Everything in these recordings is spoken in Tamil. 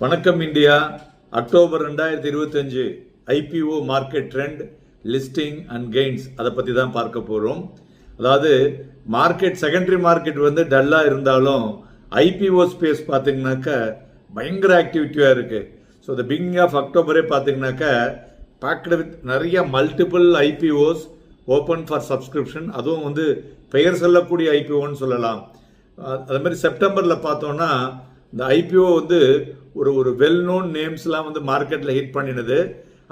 வணக்கம் India. October 2025 IPO market trend, listing and gains அதை பற்றி தான் பார்க்க போகிறோம். அதாவது மார்க்கெட் செகண்டரி மார்க்கெட் வந்து டல்லாக இருந்தாலும் ஐபிஓ ஸ்பேஸ் பார்த்தீங்கன்னாக்கா பயங்கர ஆக்டிவிட்டியாக இருக்குது. ஸோ இந்த பிகினிங் ஆஃப் அக்டோபரே பார்த்தீங்கன்னாக்கா பேக்டு வித் நிறைய multiple IPOs open for subscription. அதுவும் வந்து பெயர் சொல்லக்கூடிய ஐபிஓன்னு சொல்லலாம். அது மாதிரி செப்டம்பரில் பார்த்தோன்னா இந்த ஐபிஓ வந்து ஒரு வெல் நோன் நேம்ஸ்லாம் வந்து மார்க்கெட்டில் ஹிட் பண்ணினது.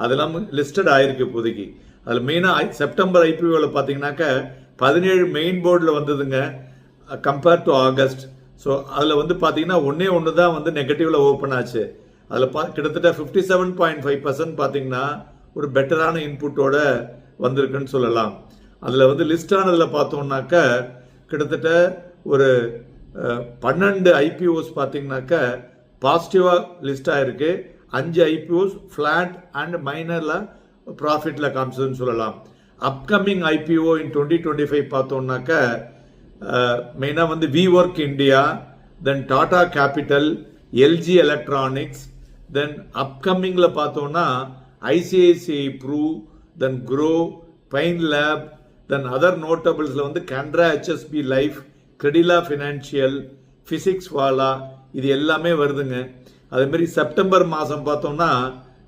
அதெல்லாம் லிஸ்டட் ஆயிருக்கு இப்போதைக்கு. அதில் மெயினாக செப்டம்பர் ஐபிஓவில் பார்த்தீங்கன்னாக்கா 17 மெயின் போர்டில் வந்ததுங்க கம்பேர்ட் டு ஆகஸ்ட். ஸோ அதில் வந்து பார்த்தீங்கன்னா ஒன்று தான் வந்து நெகட்டிவில் ஓப்பன் ஆச்சு. அதில் கிட்டத்தட்ட 57.5% பார்த்தீங்கன்னா ஒரு பெட்டரான இன்புட்டோட வந்திருக்குன்னு சொல்லலாம். அதில் வந்து லிஸ்ட் ஆனதில் பார்த்தோம்னாக்கா கிட்டத்தட்ட ஒரு 12 ஐபிஓஸ் பார்த்தீங்கன்னாக்கா பாசிட்டிவாக லிஸ்ட் ஆகிருக்கு. 5 ஐபிஓஸ் ஃப்ளாட் அண்ட் மைனரில் ப்ராஃபிட்டில் காமிச்சதுன்னு சொல்லலாம். அப்கமிங் ஐபிஓ இன் 2025 பார்த்தோம்னாக்கா மெயினாக வந்து WeWork India, then Tata capital, LG electronics, then அப்கமிங்கில் பார்த்தோன்னா ICICI Pru, then Groww, Pine Lab, then other நோட்டபிள்ஸில் வந்து Canara HSBC life, Credila financial, Physics Wallah, இது எல்லாமே வருதுங்க. அதேமாரி செப்டம்பர் மாதம் பார்த்தோம்னா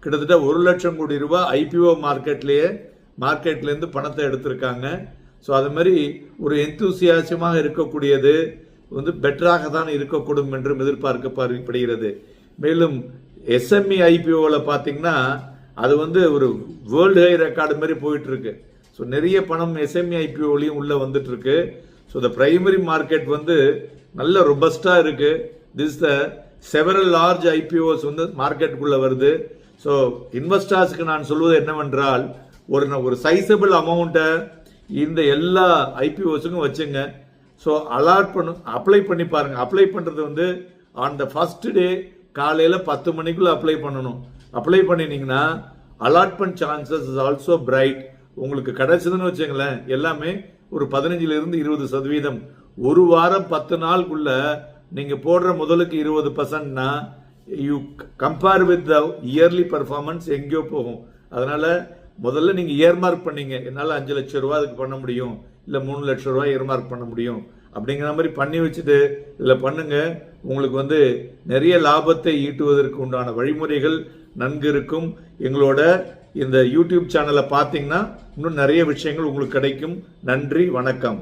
கிட்டத்தட்ட 1 லட்சம் கோடி ரூபாய் ஐபிஓ மார்க்கெட்லேருந்து பணத்தை எடுத்திருக்காங்க. ஸோ அது மாதிரி ஒரு எந்தூசியாசமாக இருக்கக்கூடியது வந்து பெட்டராக தான் இருக்கக்கூடும் என்றும் எதிர்பார்க்கப்படுகிறது. மேலும் எஸ்எம்இ ஐபிஓவில் பார்த்தீங்கன்னா அது வந்து ஒரு வேர்ல்டு ஹை ரெக்கார்டு மாதிரி போயிட்டு இருக்கு. ஸோ நிறைய பணம் எஸ்எம்இ ஐபிஓலையும் உள்ளே வந்துட்டு இருக்கு. ஸோ த பிரைமரி மார்க்கெட் வந்து நல்ல ரொபஸ்டாக இருக்கு. This the several large IPOs வந்து மார்க்கெட்டுக்குள்ளே வருது. ஸோ இன்வெஸ்டர்ஸுக்கு நான் சொல்வது என்னவென்றால் ஒரு சைஸபிள் அமௌண்ட்டை இந்த எல்லா ஐபிஓஸுக்கும் வச்சுங்க. ஸோ அப்ளை பண்ணி பாருங்க. அப்ளை பண்ணுறது வந்து ஆன் த ஃபர்ஸ்ட் டே காலையில் 10 மணிக்குள்ளே அப்ளை பண்ணணும். அப்ளை பண்ணினீங்கன்னா allotment chances is also bright. உங்களுக்கு கிடைச்சதுன்னு வச்சுங்களேன் எல்லாமே ஒரு 15% 20%. ஒரு வாரம் 10 நாளுக்குள்ள நீங்க போடுற முதலுக்கு 20%னா you compare with the yearly performance எங்கேயோ போகும். அதனால முதல்ல நீங்க இயர்மார்க் பண்ணீங்க, என்னால் 5 லட்சம் ரூபாய் அதுக்கு பண்ண முடியும், இல்லை 3 லட்சம் ரூபாய் இயர்மார்க் பண்ண முடியும் அப்படிங்கிற மாதிரி பண்ணி வச்சுட்டு இதில் பண்ணுங்க. உங்களுக்கு வந்து நிறைய லாபத்தை ஈட்டுவதற்கு உண்டான வழிமுறைகள் நன்கு இருக்கும். எங்களோட இந்த யூடியூப் சேனலை பார்த்தீங்கன்னா இன்னும் நிறைய விஷயங்கள் உங்களுக்கு கிடைக்கும். நன்றி, வணக்கம்.